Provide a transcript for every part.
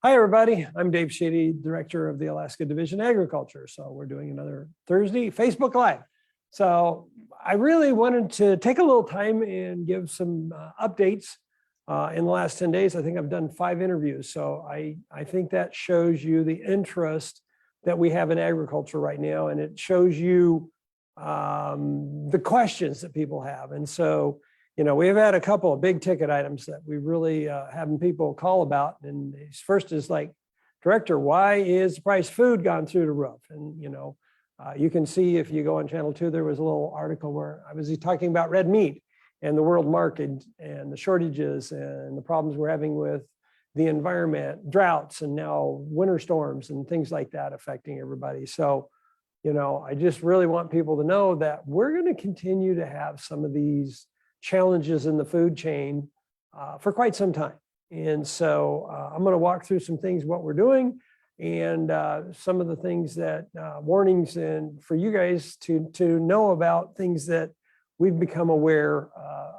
Hi, everybody. I'm Dave Schade, Director of the Alaska Division of Agriculture. So we're doing another Thursday Facebook Live. So I really wanted to take a little time and give some updates in the last 10 days. I think I've done 5 interviews. So I think that shows you the interest that we have in agriculture right now. And it shows you the questions that people have. And so, you know, we've had a couple of big ticket items that we really having people call about. And first is like, Director, why is the price of food gone through the roof? And, you know, you can see if you go on Channel 2, there was a little article where I was talking about red meat and the world market and the shortages and the problems we're having with the environment, droughts, and now winter storms and things like that affecting everybody. So, you know, I just really want people to know that we're going to continue to have some of these challenges in the food chain for quite some time. And so I'm going to walk through some things, what we're doing, and some of the things that warnings and for you guys to know about things that we've become aware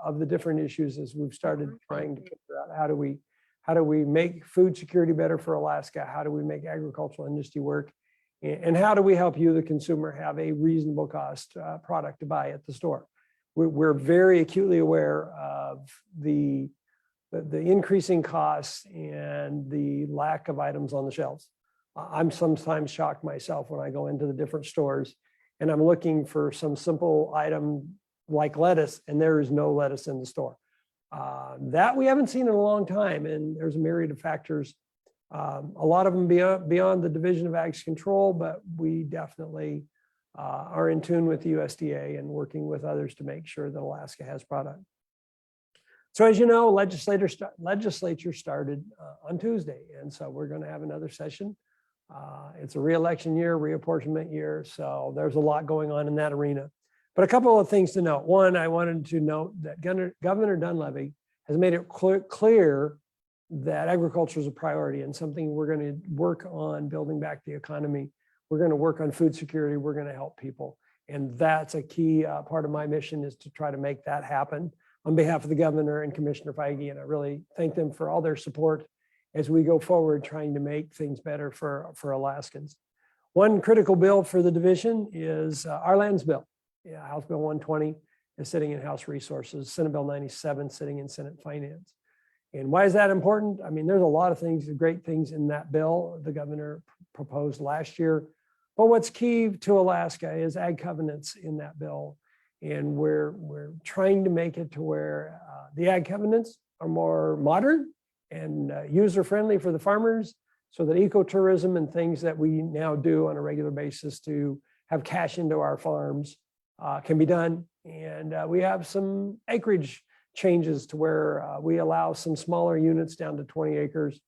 of the different issues as we've started trying to figure out how do we make food security better for Alaska? How do we make agricultural industry work? And how do we help you, the consumer, have a reasonable cost product to buy at the store? We're very acutely aware of the increasing costs and the lack of items on the shelves. I'm sometimes shocked myself when I go into the different stores and I'm looking for some simple item like lettuce, and there is no lettuce in the store. That we haven't seen in a long time, and there's a myriad of factors. A lot of them beyond the Division of Ag's control, but we definitely are in tune with the USDA and working with others to make sure that Alaska has product. So as you know, legislature started on Tuesday, and so we're going to have another session. It's a re-election year, reapportionment year, so there's a lot going on in that arena. But a couple of things to note. One, I wanted to note that Governor Dunleavy has made it clear that agriculture is a priority and something we're going to work on building back the economy. We're going to work on food security. We're going to help people. And that's a key part of my mission, is to try to make that happen on behalf of the governor and Commissioner Feige. And I really thank them for all their support as we go forward trying to make things better for Alaskans. One critical bill for the division is our lands bill. Yeah, House Bill 120 is sitting in House Resources, Senate Bill 97 sitting in Senate Finance. And why is that important? I mean, there's a lot of things, great things in that bill the governor proposed last year. But what's key to Alaska is ag covenants in that bill. And we're trying to make it to where the ag covenants are more modern and user-friendly for the farmers, so that ecotourism and things that we now do on a regular basis to have cash into our farms can be done. And we have some acreage changes to where we allow some smaller units down to 20 acres.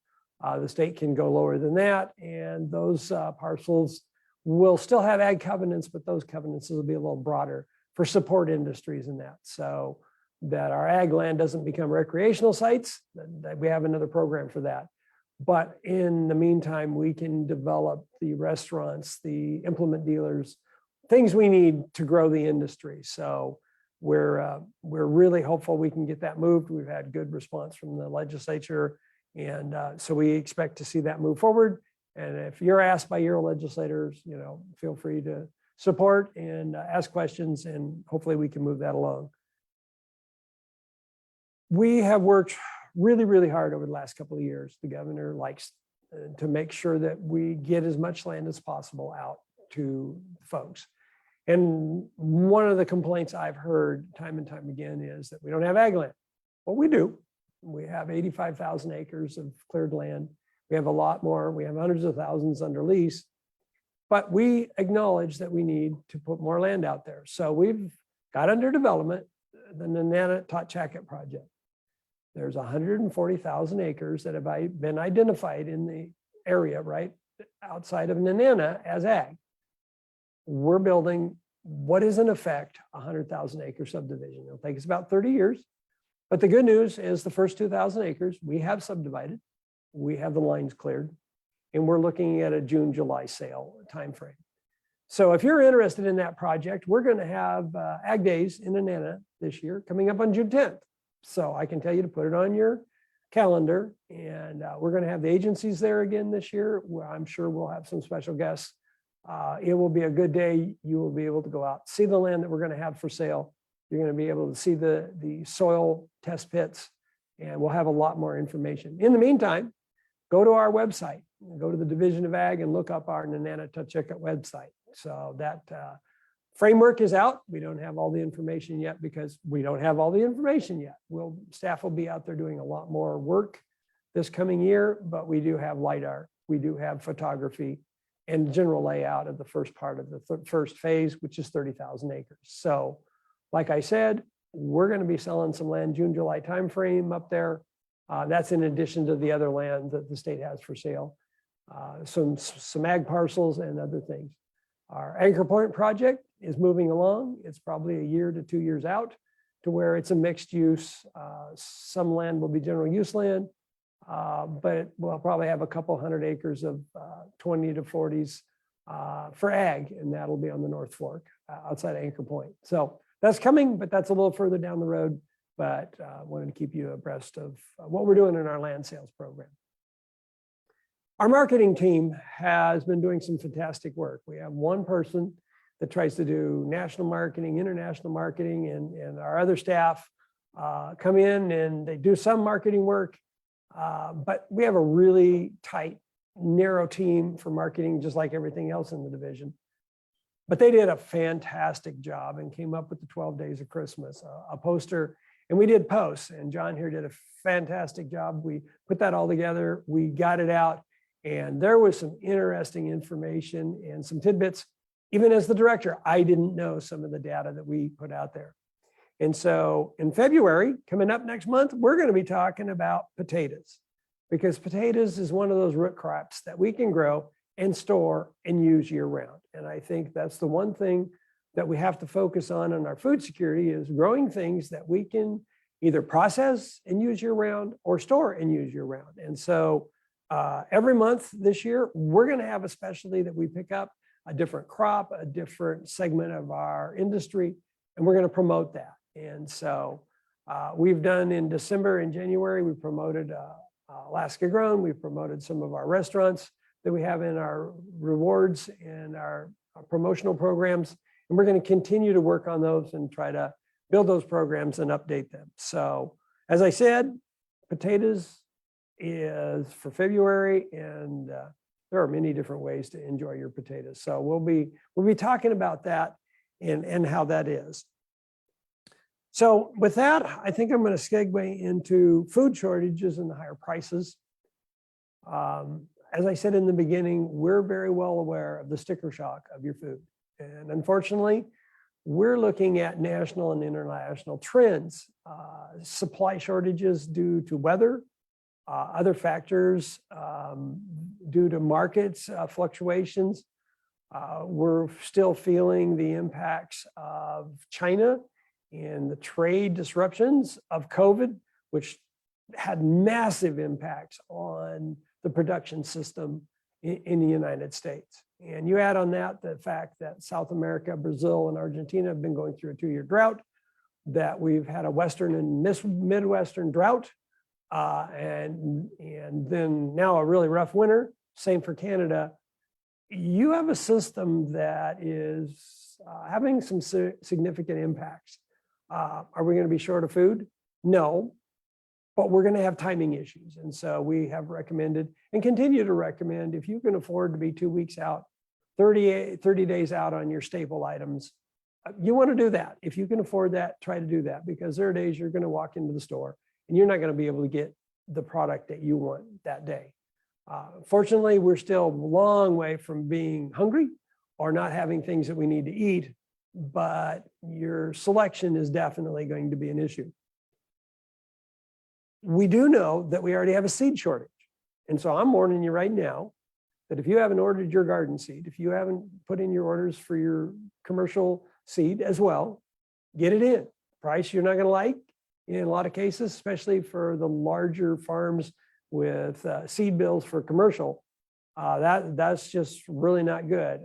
The state can go lower than that. And those parcels will still have ag covenants, but those covenants will be a little broader for support industries in that. So that our ag land doesn't become recreational sites, that we have another program for that. But in the meantime, we can develop the restaurants, the implement dealers, things we need to grow the industry. So we're really hopeful we can get that moved. We've had good response from the legislature. And so we expect to see that move forward. And if you're asked by your legislators, you know, feel free to support and ask questions, and hopefully we can move that along. We have worked really, really hard over the last couple of years. The governor likes to make sure that we get as much land as possible out to folks. And one of the complaints I've heard time and time again is that we don't have ag land. Well, we do. We have 85,000 acres of cleared land. We have a lot more. We have hundreds of thousands under lease. But we acknowledge that we need to put more land out there. So we've got under development the Nanantucket project. There's 140,000 acres that have been identified in the area right outside of Nanana as ag. We're building what is in effect 100,000 acre subdivision. It'll take us about 30 years. But the good news is the first 2,000 acres we have subdivided. We have the lines cleared, and we're looking at a June, July sale timeframe. So if you're interested in that project, we're going to have Ag Days in Nanana this year coming up on June 10th. So I can tell you to put it on your calendar. And we're going to have the agencies there again this year. I'm sure we'll have some special guests. It will be a good day. You will be able to go out, see the land that we're going to have for sale. You're going to be able to see the soil test pits, and we'll have a lot more information. In the meantime, go to our website, go to the Division of Ag and look up our Nananatucket website. So that framework is out. We don't have all the information yet because we don't have all the information yet. Staff will be out there doing a lot more work this coming year, but we do have LiDAR, we do have photography, and general layout of the first part of the first phase, which is 30,000 acres. So like I said, we're going to be selling some land June, July timeframe up there. That's in addition to the other land that the state has for sale, some ag parcels and other things. Our Anchor Point project is moving along. It's probably a year to 2 years out to where it's a mixed use. Some land will be general use land, but we'll probably have a couple hundred acres of 20 to 40s for ag, and that'll be on the North Fork outside of Anchor Point. So that's coming, but that's a little further down the road. But wanted to keep you abreast of what we're doing in our land sales program. Our marketing team has been doing some fantastic work. We have one person that tries to do national marketing, international marketing, and our other staff come in and they do some marketing work. But we have a really tight, narrow team for marketing, just like everything else in the division. But they did a fantastic job and came up with the 12 Days of Christmas, a poster. And we did posts, and John here did a fantastic job. We put that all together, we got it out, and there was some interesting information and some tidbits. Even as the director, I didn't know some of the data that we put out there. And so in February, coming up next month, we're going to be talking about potatoes, because potatoes is one of those root crops that we can grow and store and use year round. And I think that's the one thing that we have to focus on in our food security, is growing things that we can either process and use year round or store and use year round. And so every month this year, we're going to have a specialty that we pick up, a different crop, a different segment of our industry, and we're going to promote that. And so we've done in December and January, we promoted Alaska Grown, we promoted some of our restaurants that we have in our rewards and our promotional programs. And we're going to continue to work on those and try to build those programs and update them. So as I said, potatoes is for February, and there are many different ways to enjoy your potatoes. So we'll be talking about that and how that is. So with that, I think I'm going to segue into food shortages and the higher prices. As I said in the beginning, we're very well aware of the sticker shock of your food. And unfortunately, we're looking at national and international trends, supply shortages due to weather, other factors due to markets fluctuations. We're still feeling the impacts of China and the trade disruptions of COVID, which had massive impacts on the production system in the United States. And you add on that the fact that South America, Brazil, and Argentina have been going through a 2-year drought, that we've had a Western and Midwestern drought, and then now a really rough winter, same for Canada. You have a system that is having some significant impacts. Are we going to be short of food? No, but we're going to have timing issues. And so we have recommended and continue to recommend, if you can afford to be 2 weeks out, 30 days out on your staple items, you want to do that. If you can afford that, try to do that, because there are days you're going to walk into the store and you're not going to be able to get the product that you want that day. Fortunately, we're still a long way from being hungry or not having things that we need to eat, but your selection is definitely going to be an issue. We do know that we already have a seed shortage. And so I'm warning you right now that if you haven't ordered your garden seed, if you haven't put in your orders for your commercial seed as well, get it in. Price you're not going to like in a lot of cases, especially for the larger farms with seed bills for commercial. That's just really not good.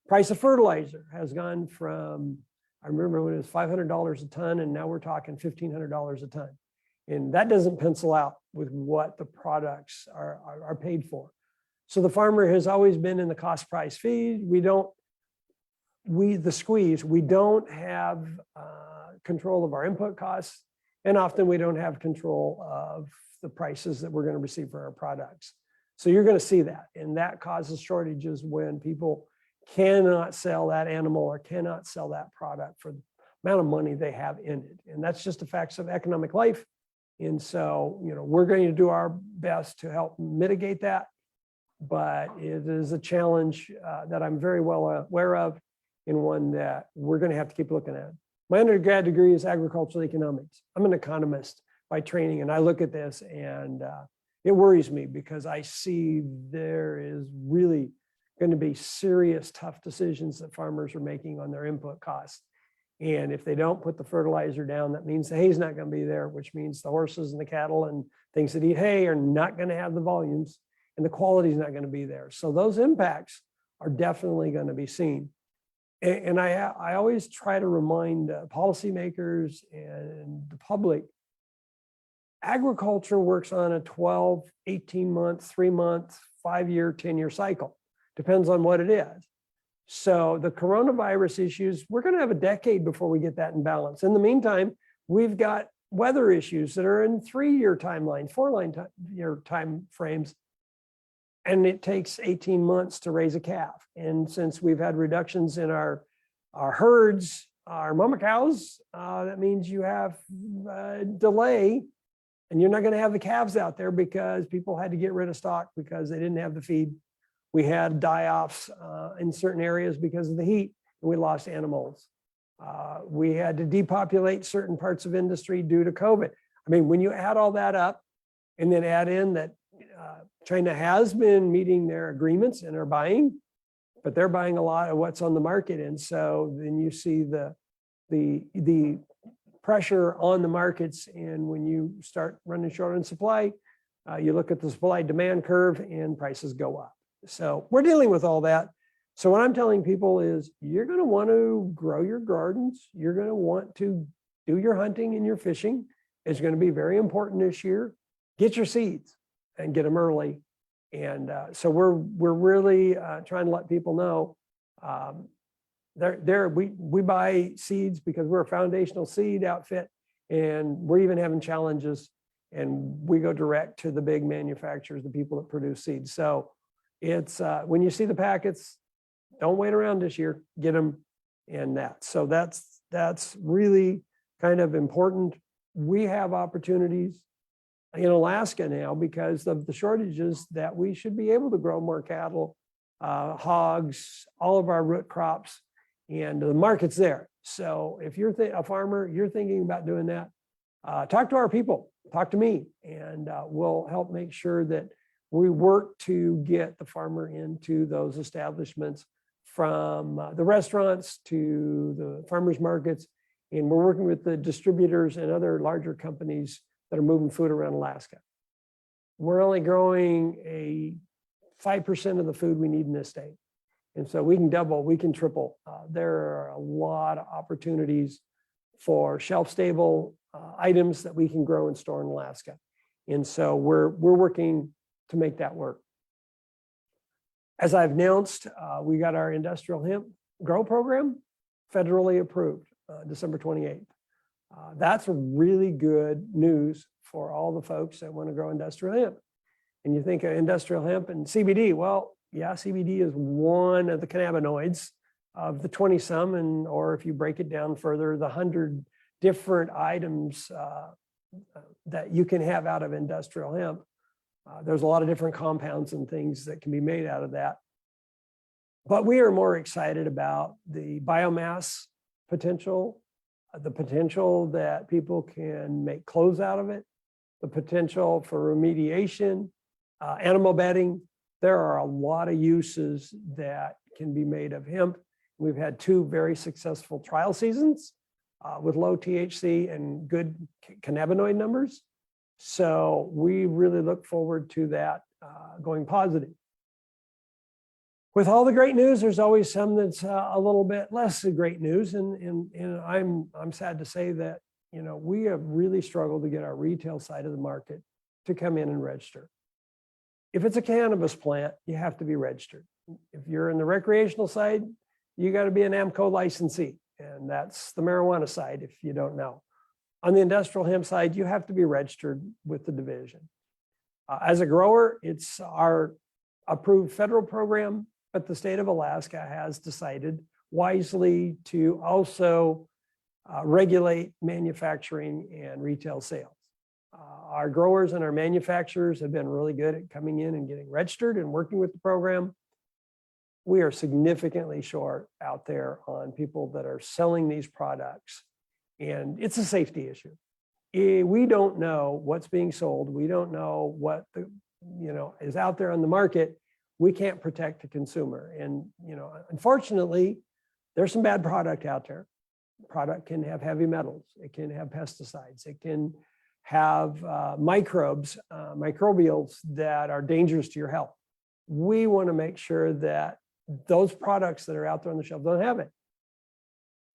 Price of fertilizer has gone from, I remember when it was $500 a ton, and now we're talking $1,500 a ton. And that doesn't pencil out with what the products are paid for. So the farmer has always been in the cost price feed. We don't have control of our input costs, and often we don't have control of the prices that we're going to receive for our products. So you're going to see that, and that causes shortages when people cannot sell that animal or cannot sell that product for the amount of money they have in it. And that's just the facts of economic life. And so, we're going to do our best to help mitigate that, but it is a challenge that I'm very well aware of, and one that we're going to have to keep looking at. My undergrad degree is agricultural economics. I'm an economist by training, and I look at this and it worries me because I see there is really going to be serious, tough decisions that farmers are making on their input costs. And if they don't put the fertilizer down, that means the hay's not going to be there, which means the horses and the cattle and things that eat hay are not going to have the volumes, and the quality is not going to be there. So those impacts are definitely going to be seen. And I always try to remind policymakers and the public, agriculture works on a 12, 18-month, 3-month, 5-year, 10-year cycle. Depends on what it is. So the coronavirus issues, we're going to have a decade before we get that in balance. In the meantime, we've got weather issues that are in 3-year timelines, 4-year time frames, and it takes 18 months to raise a calf. And since we've had reductions in our herds, our mama cows, that means you have a delay, and you're not going to have the calves out there because people had to get rid of stock because they didn't have the feed. We had die-offs in certain areas because of the heat, and we lost animals. We had to depopulate certain parts of industry due to COVID. I mean, when you add all that up and then add in that China has been meeting their agreements and are buying, but they're buying a lot of what's on the market. And so then you see the pressure on the markets. And when you start running short on supply, you look at the supply demand curve and prices go up. So we're dealing with all that. So what I'm telling people is you're going to want to grow your gardens. You're going to want to do your hunting and your fishing. It's going to be very important this year. Get your seeds and get them early. And so we're really trying to let people know we buy seeds because we're a foundational seed outfit, and we're even having challenges, and we go direct to the big manufacturers, the people that produce seeds. So it's when you see the packets, don't wait around this year, get them in that. So that's really kind of important. We have opportunities in Alaska now because of the shortages that we should be able to grow more cattle, hogs, all of our root crops, and the market's there. So if you're a farmer, you're thinking about doing that, talk to our people, talk to me, and we'll help make sure that we work to get the farmer into those establishments, from the restaurants to the farmers markets. And we're working with the distributors and other larger companies that are moving food around Alaska. We're only growing 5% of the food we need in this state. And so we can double, we can triple. There are a lot of opportunities for shelf-stable items that we can grow and store in Alaska. And so we're working to make that work. As I've announced, we got our Industrial Hemp Grow Program federally approved December 28th. That's really good news for all the folks that want to grow industrial hemp. And you think of industrial hemp and CBD. Well, yeah, CBD is one of the cannabinoids of the 20-some, or if you break it down further, the 100 different items that you can have out of industrial hemp. There's a lot of different compounds and things that can be made out of that. But we are more excited about the biomass potential, the potential that people can make clothes out of it, the potential for remediation, animal bedding. There are a lot of uses that can be made of hemp. We've had 2 very successful trial seasons with low THC and good cannabinoid numbers. So we really look forward to that going positive. With all the great news, there's always some that's a little bit less great news. And I'm sad to say that we have really struggled to get our retail side of the market to come in and register. If it's a cannabis plant, you have to be registered. If you're in the recreational side, you got to be an AMCO licensee, and that's the marijuana side if you don't know. On the industrial hemp side, you have to be registered with the division. As a grower, it's our approved federal program, but the state of Alaska has decided wisely to also regulate manufacturing and retail sales. Our growers and our manufacturers have been really good at coming in and getting registered and working with the program. We are significantly short out there on people that are selling these products, and it's a safety issue. We don't know what's being sold. We don't know what is out there on the market. We can't protect the consumer. And unfortunately, there's some bad product out there. Product can have heavy metals. It can have pesticides. It can have microbials that are dangerous to your health. We want to make sure that those products that are out there on the shelf don't have it.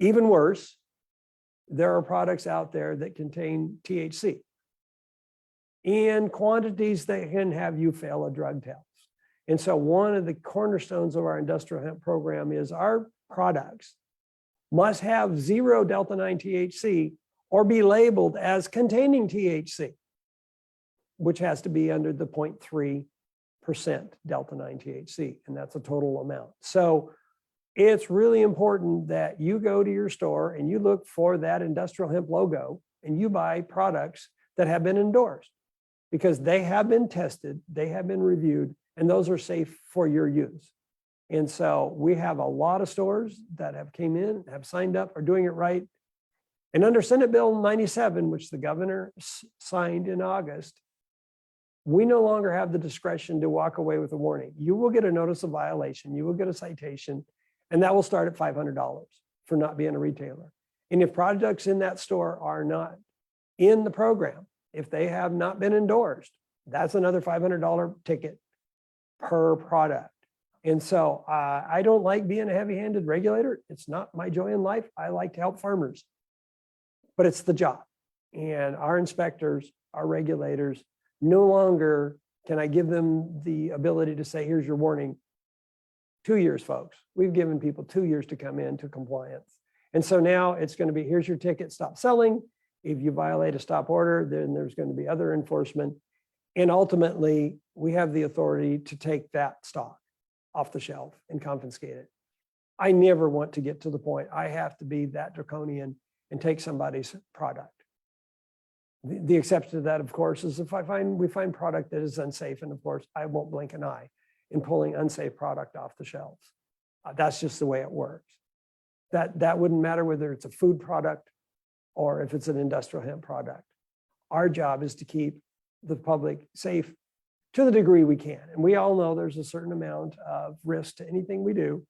Even worse, there are products out there that contain THC in quantities that can have you fail a drug test. And so one of the cornerstones of our industrial hemp program is our products must have 0 delta-9 THC or be labeled as containing THC, which has to be under the 0.3% delta-9 THC, and that's a total amount. So it's really important that you go to your store and you look for that industrial hemp logo and you buy products that have been endorsed because they have been tested, they have been reviewed, and those are safe for your use. And so we have a lot of stores that have came in, have signed up, are doing it right. And under Senate Bill 97, which the governor signed in August, we no longer have the discretion to walk away with a warning. You will get a notice of violation, you will get a citation, and that will start at $500 for not being a retailer. And if products in that store are not in the program, if they have not been endorsed, that's another $500 ticket per product. And so I don't like being a heavy-handed regulator. It's not my joy in life. I like to help farmers, but it's the job. And our inspectors, our regulators, no longer can I give them the ability to say, here's your warning. 2 years, folks. We've given people 2 years to come into compliance. And so now it's going to be, here's your ticket, stop selling. If you violate a stop order, then there's going to be other enforcement. And ultimately, we have the authority to take that stock off the shelf and confiscate it. I never want to get to the point I have to be that draconian and take somebody's product. The exception to that, of course, is if we find product that is unsafe, and of course, I won't blink an eye in pulling unsafe product off the shelves. That's just the way it works. That wouldn't matter whether it's a food product or if it's an industrial hemp product. Our job is to keep the public safe to the degree we can. And we all know there's a certain amount of risk to anything we do,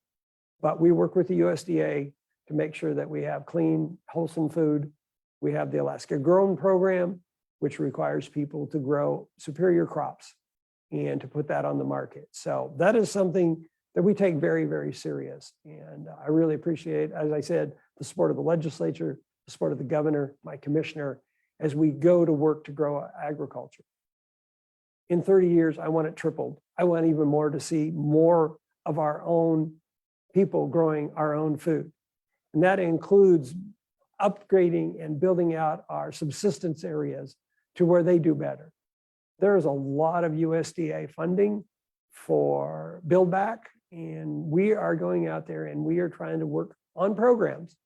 but we work with the USDA to make sure that we have clean, wholesome food. We have the Alaska Grown program, which requires people to grow superior crops and to put that on the market. So that is something that we take very, very serious. And I really appreciate, as I said, the support of the legislature, the support of the governor, my commissioner, as we go to work to grow agriculture. In 30 years, I want it tripled. I want even more to see more of our own people growing our own food. And that includes upgrading and building out our subsistence areas to where they do better. There's a lot of USDA funding for Build Back, and we are going out there and we are trying to work on programs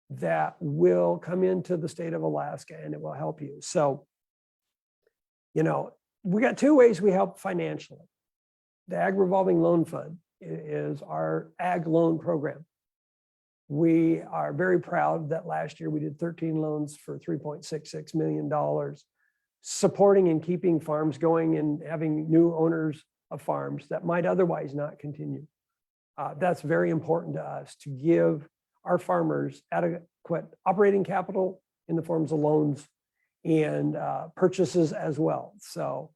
that will come into the state of Alaska and it will help you. So, we got 2 ways we help financially. The Ag Revolving Loan Fund is our ag loan program. We are very proud that last year we did 13 loans for $3.66 million, supporting and keeping farms going and having new owners of farms that might otherwise not continue. That's very important to us, to give our farmers adequate operating capital in the forms of loans and purchases as well. So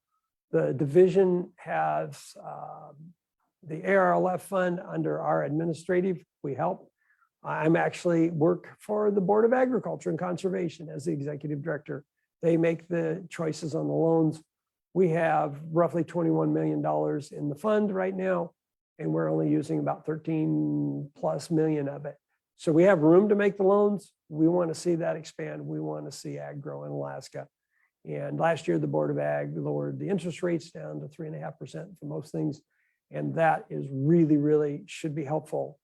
the division has the ARLF fund under our administrative, we help. I'm actually work for the Board of Agriculture and Conservation as the executive director. They make the choices on the loans. We have roughly $21 million in the fund right now, and we're only using about 13 plus million of it. So we have room to make the loans. We want to see that expand. We want to see ag grow in Alaska. And last year, the Board of Ag lowered the interest rates down to 3.5% for most things. And that is really, really should be helpful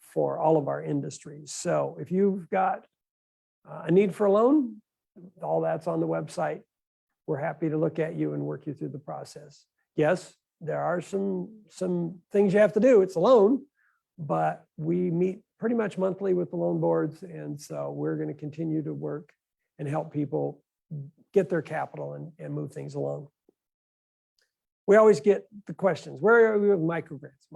for all of our industries. So if you've got a need for a loan, all that's on the website. We're happy to look at you and work you through the process. Yes, there are some things you have to do. It's a loan, but we meet pretty much monthly with the loan boards. And so we're going to continue to work and help people get their capital and move things along. We always get the questions, where are we with microgrants?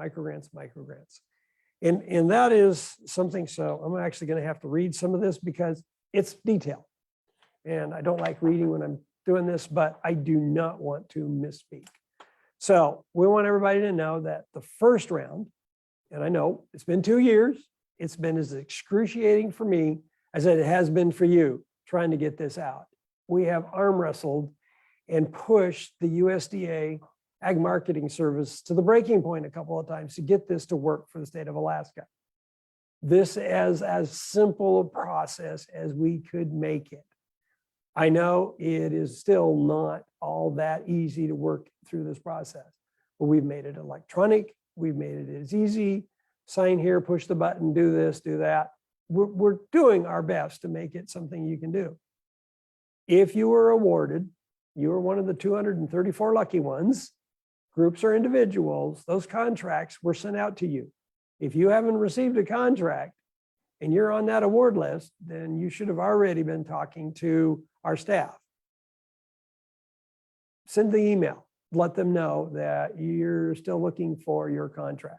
And that is something, so I'm actually going to have to read some of this because it's detailed. And I don't like reading when I'm doing this, but I do not want to misspeak. So we want everybody to know that the first round, and I know it's been 2 years, it's been as excruciating for me as it has been for you trying to get this out. We have arm wrestled and pushed the USDA Ag Marketing Service to the breaking point a couple of times to get this to work for the state of Alaska. This is as simple a process as we could make it. I know it is still not all that easy to work through this process, but we've made it electronic. We've made it as easy. Sign here, push the button, do this, do that. We're doing our best to make it something you can do. If you were awarded, you were one of the 234 lucky ones, groups or individuals, those contracts were sent out to you. If you haven't received a contract and you're on that award list, then you should have already been talking to our staff. Send the email, let them know that you're still looking for your contract.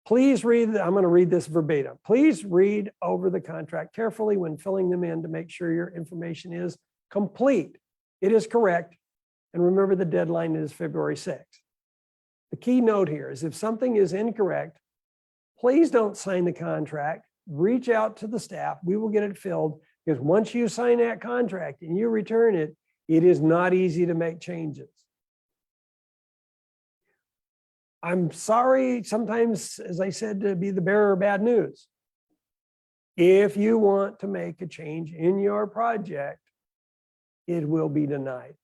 Please read, I'm going to read this verbatim. Please read over the contract carefully when filling them in to make sure your information is complete. It is correct. And remember, the deadline is February 6th. The key note here is if something is incorrect, please don't sign the contract. Reach out to the staff. We will get it filled, because once you sign that contract and you return it, it is not easy to make changes. I'm sorry sometimes, as I said, to be the bearer of bad news. If you want to make a change in your project, it will be denied.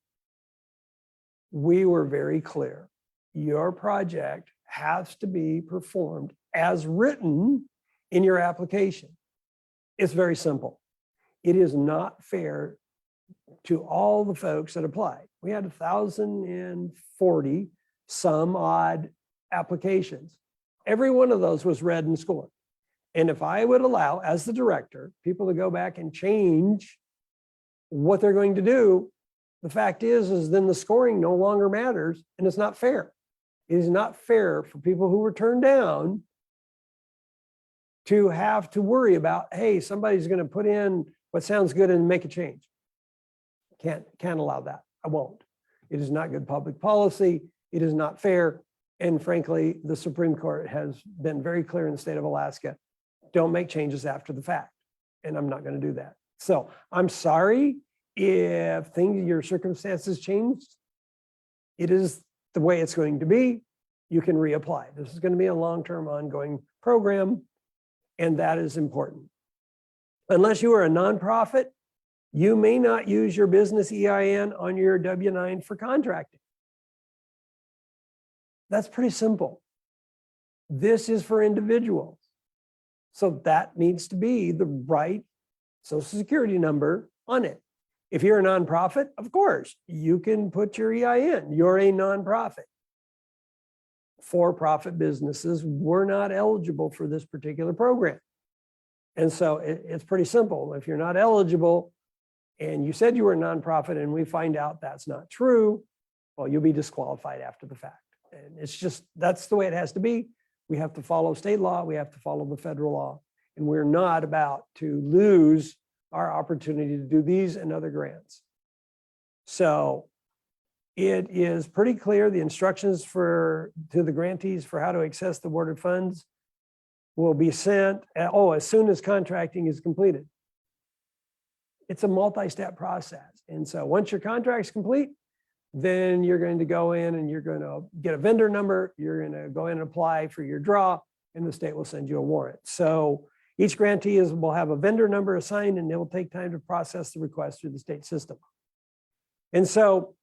We were very clear. Your project has to be performed as written in your application. It's very simple. It is not fair to all the folks that applied. We had 1,040 some odd applications. Every one of those was read and scored. And if I would allow, as the director, people to go back and change what they're going to do, the fact is then the scoring no longer matters, and it's not fair. It is not fair for people who were turned down to have to worry about, hey, somebody's going to put in what sounds good and make a change. Can't allow that. I won't. It is not good public policy. It is not fair. And frankly, the Supreme Court has been very clear in the state of Alaska, don't make changes after the fact. And I'm not going to do that. So I'm sorry if your circumstances changed. It is the way it's going to be. You can reapply. This is going to be a long-term ongoing program, and that is important. Unless you are a nonprofit, you may not use your business EIN on your W-9 for contracting. That's pretty simple. This is for individuals. So that needs to be the right Social Security number on it. If you're a nonprofit, of course, you can put your EIN. You're a nonprofit. For-profit businesses were not eligible for this particular program. And so it's pretty simple. If you're not eligible and you said you were a nonprofit and we find out that's not true, well, you'll be disqualified after the fact. And it's just, that's the way it has to be. We have to follow state law. We have to follow the federal law. And we're not about to lose our opportunity to do these and other grants. So it is pretty clear, the instructions to the grantees for how to access the awarded funds will be sent, as soon as contracting is completed. It's a multi-step process. And so once your contract's complete, then you're going to go in and you're going to get a vendor number. You're going to go in and apply for your draw, and the state will send you a warrant. So each grantee will have a vendor number assigned, and it will take time to process the request through the state system. And so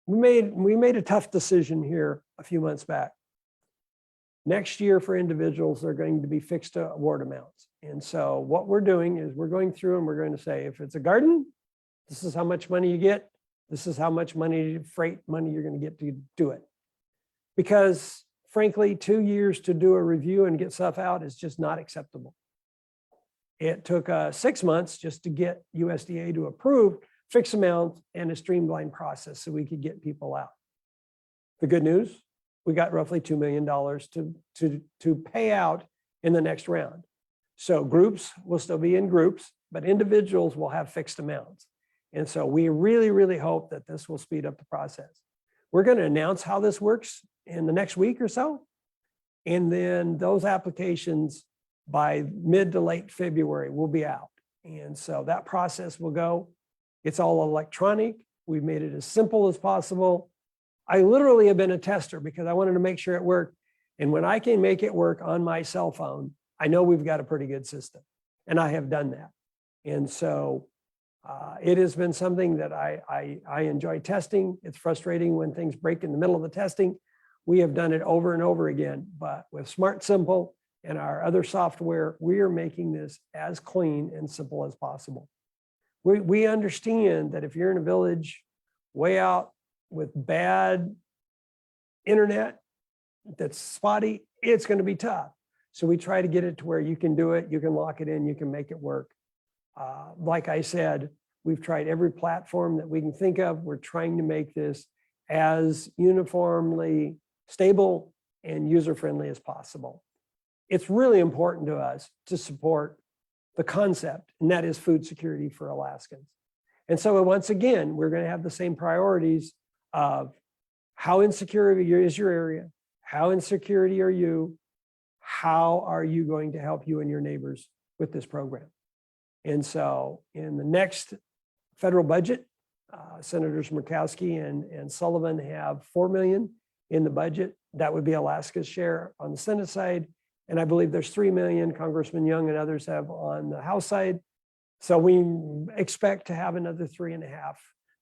we made a tough decision here a few months back. Next year for individuals, they're going to be fixed award amounts. And so what we're doing is we're going through and we're going to say, if it's a garden, this is how much money you get. This is how much money, freight money you're going to get to do it. Because frankly, 2 years to do a review and get stuff out is just not acceptable. It took 6 months just to get USDA to approve fixed amounts and a streamlined process so we could get people out. The good news, we got roughly $2 million to pay out in the next round. So groups will still be in groups, but individuals will have fixed amounts. And so we really, really hope that this will speed up the process. We're going to announce how this works in the next week or so. And then those applications by mid to late February will be out. And so that process will go. It's all electronic. We've made it as simple as possible. I literally have been a tester because I wanted to make sure it worked. And when I can make it work on my cell phone, I know we've got a pretty good system. And I have done that. And so it has been something that I enjoy testing. It's frustrating when things break in the middle of the testing. We have done it over and over again, but with Smart Simple and our other software, we are making this as clean and simple as possible. We understand that if you're in a village way out with bad internet that's spotty, it's going to be tough. So we try to get it to where you can do it, you can lock it in, you can make it work. Like I said, we've tried every platform that we can think of. We're trying to make this as uniformly stable and user-friendly as possible. It's really important to us to support the concept, and that is food security for Alaskans. And so once again, we're going to have the same priorities of how insecure is your area, how insecure are you, how are you going to help you and your neighbors with this program. And so in the next federal budget, Senators Murkowski and Sullivan have $4 million in the budget. That would be Alaska's share on the Senate side. And I believe there's $3 million Congressman Young and others have on the House side. So we expect to have another 3.5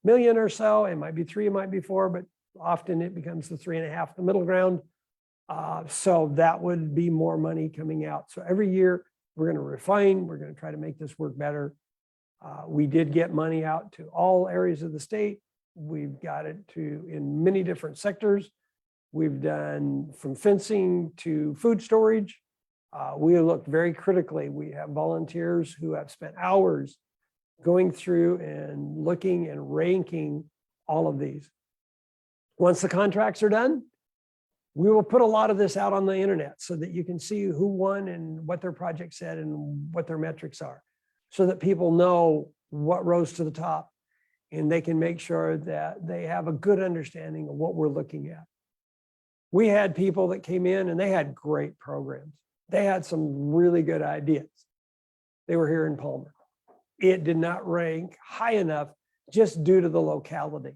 million or so. It might be 3, it might be 4, but often it becomes the 3.5, the middle ground. So that would be more money coming out. So every year we're going to refine, we're going to try to make this work better. We did get money out to all areas of the state. We've got it to in many different sectors. We've done from fencing to food storage. We looked very critically. We have volunteers who have spent hours going through and looking and ranking all of these. Once the contracts are done, we will put a lot of this out on the internet so that you can see who won and what their project said and what their metrics are, so that people know what rose to the top and they can make sure that they have a good understanding of what we're looking at. We had people that came in and they had great programs. They had some really good ideas. They were here in Palmer. It did not rank high enough just due to the locality.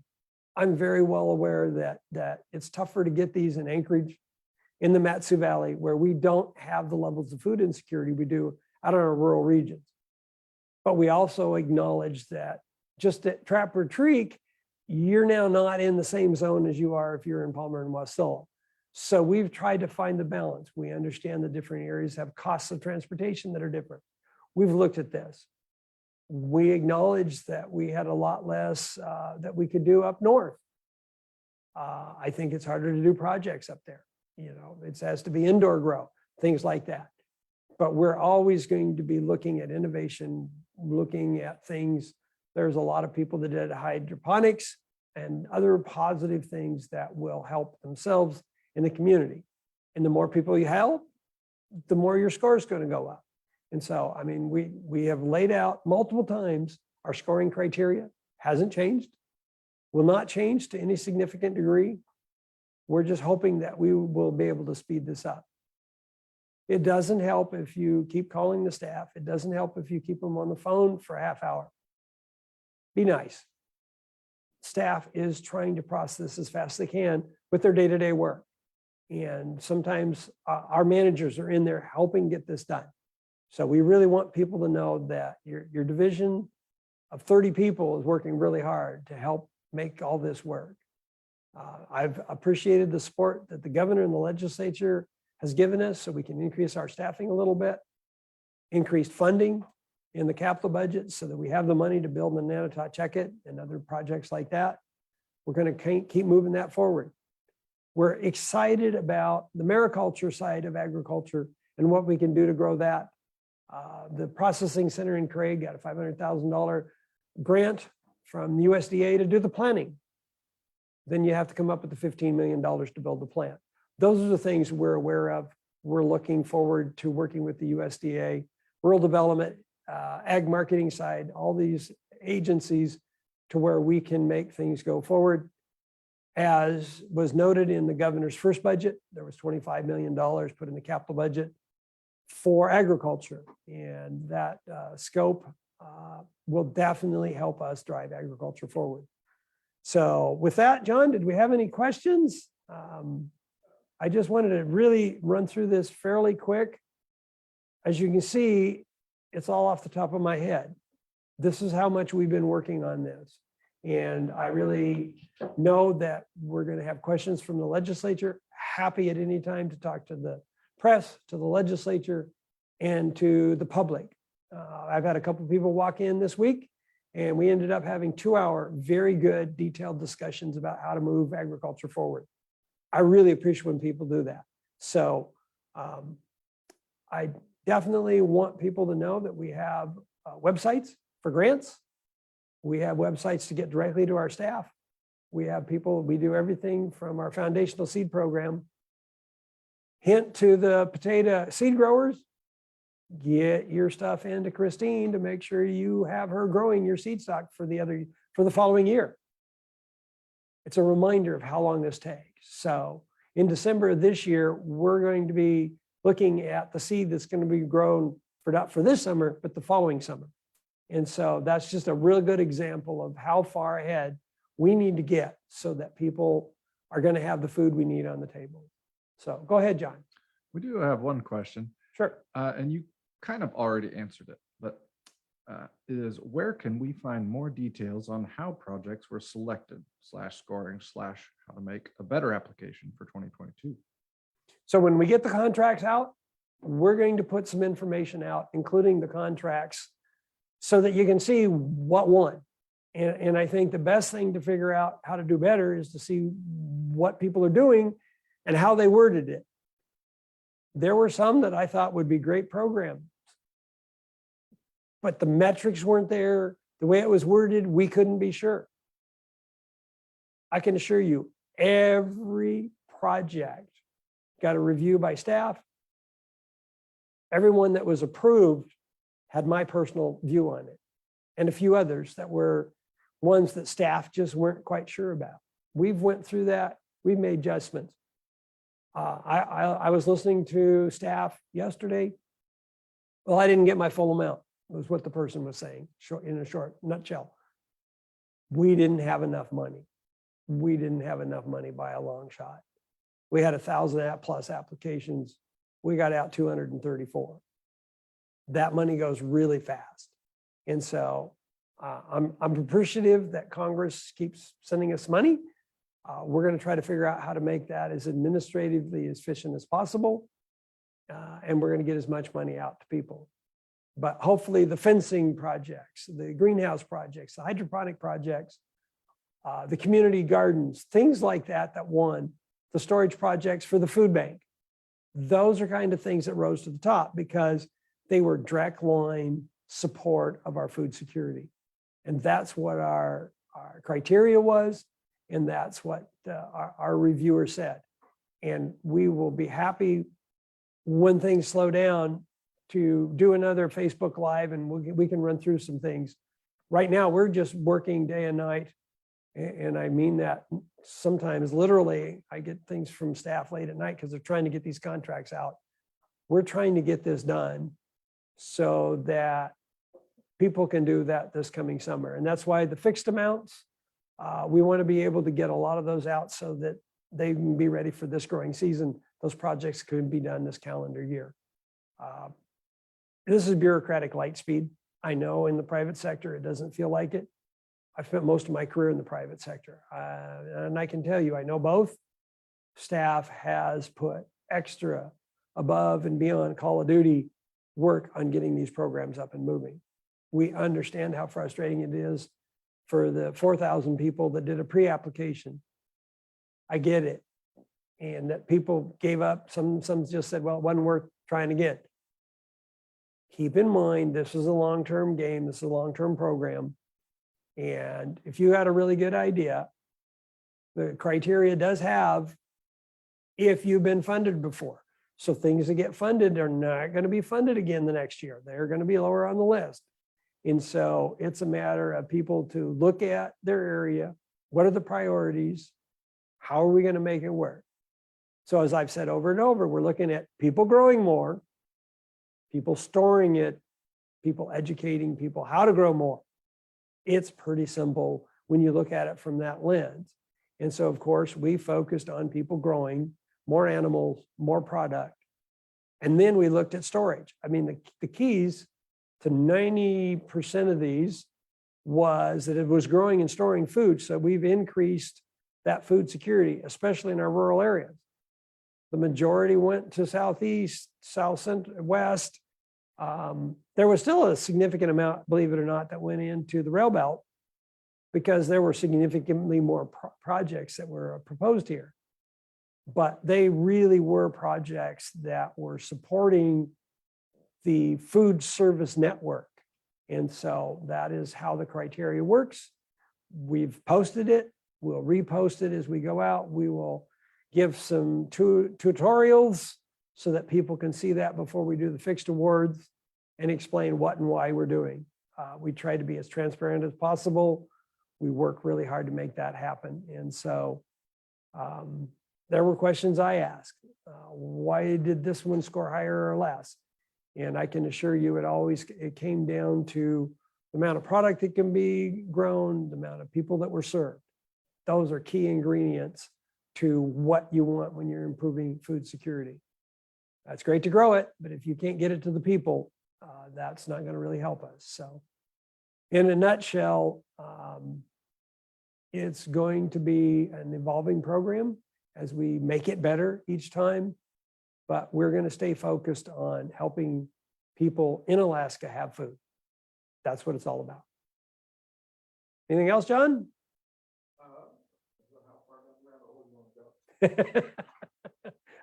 I'm very well aware that it's tougher to get these in Anchorage, in the Mat-Su Valley, where we don't have the levels of food insecurity we do out in our rural regions. But we also acknowledge that just at Trapper Creek, you're now not in the same zone as you are if you're in Palmer and Wasilla. So we've tried to find the balance. We understand the different areas have costs of transportation that are different. We've looked at this. We acknowledge that we had a lot less that we could do up north. I think it's harder to do projects up there. You know, it has to be indoor grow, things like that. But we're always going to be looking at innovation, looking at things. There's a lot of people that did hydroponics and other positive things that will help themselves in the community. And the more people you help, the more your score is going to go up. And so, I mean, we have laid out multiple times our scoring criteria hasn't changed, will not change to any significant degree. We're just hoping that we will be able to speed this up. It doesn't help if you keep calling the staff. It doesn't help if you keep them on the phone for a half hour. Be nice. Staff is trying to process as fast as they can with their day-to-day work. And sometimes our managers are in there helping get this done. So we really want people to know that your division of 30 people is working really hard to help make all this work. I've appreciated the support that the governor and the legislature has given us so we can increase our staffing a little bit, increased funding in the capital budget so that we have the money to build the Nanota Check-It and other projects like that. We're going to keep moving that forward. We're excited about the mariculture side of agriculture and what we can do to grow that. The processing center in Craig got a $500,000 grant from the USDA to do the planning. Then you have to come up with the $15 million to build the plant. Those are the things we're aware of. We're looking forward to working with the USDA, rural development, ag marketing side, all these agencies to where we can make things go forward. As was noted in the governor's first budget, there was $25 million put in the capital budget for agriculture. And that scope will definitely help us drive agriculture forward. So with that, John, did we have any questions? I just wanted to really run through this fairly quick. As you can see, it's all off the top of my head. This is how much we've been working on this. And I really know that we're going to have questions from the legislature. Happy at any time to talk to the press, to the legislature, and to the public. I've had a couple of people walk in this week, and we ended up having 2-hour, very good, detailed discussions about how to move agriculture forward. I really appreciate when people do that. So I definitely want people to know that we have websites for grants. We have websites to get directly to our staff. We have people, we do everything from our foundational seed program. Hint to the potato seed growers, get your stuff into Christine to make sure you have her growing your seed stock for the following year. It's a reminder of how long this takes. So in December of this year, we're going to be looking at the seed that's going to be grown for not for this summer, but the following summer. And so that's just a real good example of how far ahead we need to get so that people are going to have the food we need on the table. So go ahead, John. We do have one question. Sure. And you kind of already answered it, but is where can we find more details on how projects were selected /scoring / how to make a better application for 2022? So when we get the contracts out, we're going to put some information out, including the contracts, so that you can see what won. And I think the best thing to figure out how to do better is to see what people are doing and how they worded it. There were some that I thought would be great programs, but the metrics weren't there. The way it was worded, we couldn't be sure. I can assure you, every project got a review by staff. Everyone that was approved had my personal view on it, and a few others that were ones that staff just weren't quite sure about. We've went through that. We've made adjustments. I was listening to staff yesterday. Well, I didn't get my full amount, was what the person was saying, in a short nutshell. We didn't have enough money. We didn't have enough money by a long shot. We had 1,000+ applications. We got out 234. That money goes really fast. And so I'm appreciative that Congress keeps sending us money. We're going to try to figure out how to make that as administratively efficient as possible. And we're going to get as much money out to people. But hopefully the fencing projects, the greenhouse projects, the hydroponic projects, the community gardens, things like that won, the storage projects for the food bank. Those are kind of things that rose to the top because they were direct line support of our food security. And that's what our criteria was. And that's what our reviewer said. And we will be happy when things slow down to do another Facebook Live and we can run through some things. Right now, we're just working day and night. And I mean that sometimes literally. I get things from staff late at night because they're trying to get these contracts out. we're trying to get this done so that people can do that this coming summer. And that's why the fixed amounts, we want to be able to get a lot of those out so that they can be ready for this growing season. Those projects could be done this calendar year. This is bureaucratic light speed. I know in the private sector, it doesn't feel like it. I've spent most of my career in the private sector. And I can tell you, I know both. Staff has put extra above and beyond Call of Duty work on getting these programs up and moving. We understand how frustrating it is for the 4,000 people that did a pre-application. I get it. And that people gave up. Some just said, well, it wasn't worth trying again. Keep in mind, this is a long-term game. This is a long-term program. And if you had a really good idea, the criteria does have if you've been funded before. So things that get funded are not going to be funded again the next year. They're going to be lower on the list. And so it's a matter of people to look at their area. What are the priorities? How are we going to make it work? So as I've said over and over, we're looking at people growing more, people storing it, people educating people how to grow more. It's pretty simple when you look at it from that lens. And so, of course, we focused on people growing more animals, more product. And then we looked at storage. I mean, the keys to 90% of these was that it was growing and storing food. So we've increased that food security, especially in our rural areas. The majority went to Southeast, South Central, West. There was still a significant amount, believe it or not, that went into the rail belt because there were significantly more projects that were proposed here. But they really were projects that were supporting the food service network. And so that is how the criteria works. We've posted it. We'll repost it as we go out. We will give some tutorials so that people can see that before we do the fixed awards and explain what and why we're doing. We try to be as transparent as possible. We work really hard to make that happen. And so there were questions I asked. Why did this one score higher or less? And I can assure you it came down to the amount of product that can be grown, the amount of people that were served. Those are key ingredients to what you want when you're improving food security. That's great to grow it, but if you can't get it to the people, that's not going to really help us. So in a nutshell, it's going to be an evolving program as we make it better each time, but we're going to stay focused on helping people in Alaska have food. That's what it's all about. Anything else, John?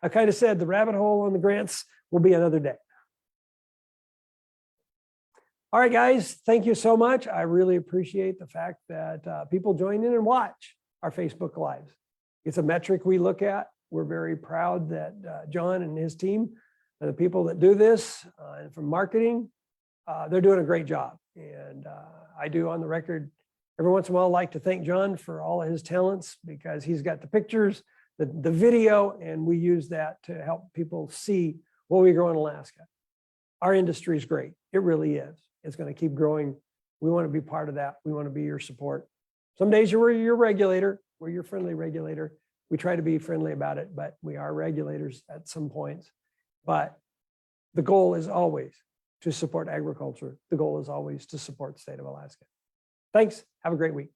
I kind of said the rabbit hole on the grants will be another day. All right, guys, thank you so much. I really appreciate the fact that people join in and watch our Facebook Lives. It's a metric we look at. We're very proud that John and his team, and the people that do this, and from marketing, they're doing a great job. And I do, on the record, every once in a while, like to thank John for all of his talents, because he's got the pictures, the video, and we use that to help people see what we grow in Alaska. Our industry is great. It really is. It's going to keep growing. We want to be part of that. We want to be your support. Some days you're your regulator. We're your friendly regulator. We try to be friendly about it, but we are regulators at some points. But the goal is always to support agriculture. The goal is always to support the state of Alaska. Thanks. Have a great week.